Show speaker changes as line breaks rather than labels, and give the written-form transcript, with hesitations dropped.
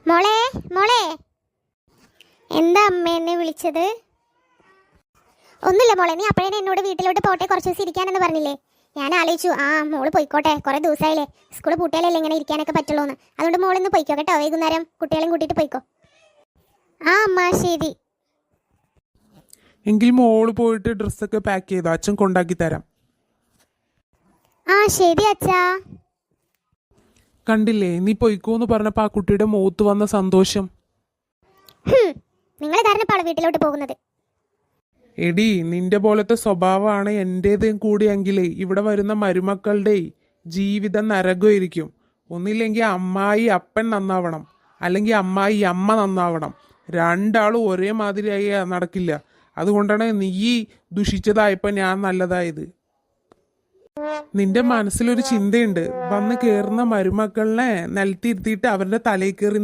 മോളെ മോളെ, എന്താ അമ്മ എന്നെ വിളിച്ചത്? ഒന്നുമില്ല മോളെ, നീ അപ്പോഴേ എന്നോട് വീട്ടിലോട്ട് പോട്ടെ, കുറച്ച് ദിവസം ഇരിക്കാനെന്ന് പറഞ്ഞില്ലേ. ഞാൻ ആലോചിച്ചു, മോള് പോയിക്കോട്ടെ, കുറേ ദിവസമായില്ലേ, സ്കൂൾ പൂട്ടിയാലല്ലേ ഇങ്ങനെ ഇരിക്കാനൊക്കെ പറ്റുള്ളൂ എന്ന്. അതുകൊണ്ട് മോളിന്ന് പോയിക്കോ കേട്ടോ, വൈകുന്നേരം കുട്ടികളെയും കൂട്ടിയിട്ട് പോയിക്കോ. അമ്മ ശരി.
എങ്കിൽ മോള് പോയിട്ട് ഡ്രസ്സൊക്കെ പാക്ക് ചെയ്തോ, അച്ഛൻ കൊണ്ടാക്കി തരാം.
ശരി അച്ഛാ.
കണ്ടില്ലേ, നീ പൊയ്ക്കോന്ന് പറഞ്ഞപ്പോൾ ആ കുട്ടിയുടെ മുഖത്ത് വന്ന സന്തോഷം.
നിങ്ങൾ ധാരണപ്പാളെ വീട്ടിലോട്ട് പോകുന്നത്.
എടി, നിന്റെ പോലത്തെ സ്വഭാവമാണ് എൻ്റേതും കൂടിയെങ്കിലേ ഇവിടെ വരുന്ന മരുമക്കളുടെ ജീവിതം നരകമായിരിക്കും. ഒന്നില്ലെങ്കിൽ അമ്മായി അപ്പൻ നന്നാവണം, അല്ലെങ്കിൽ അമ്മായി അമ്മ നന്നാവണം. രണ്ടാളും ഒരേ മാതിരിയായി നടക്കില്ല. അതുകൊണ്ടാണ് നീ ദുഷിച്ചതായപ്പോൾ ഞാൻ നല്ലതായത്. നിന്റെ മനസ്സിലൊരു ചിന്തയുണ്ട്, വന്ന് കയറുന്ന മരുമക്കളെ നിലത്തിരുത്തിയിട്ട് അവരുടെ തലയിൽ കയറി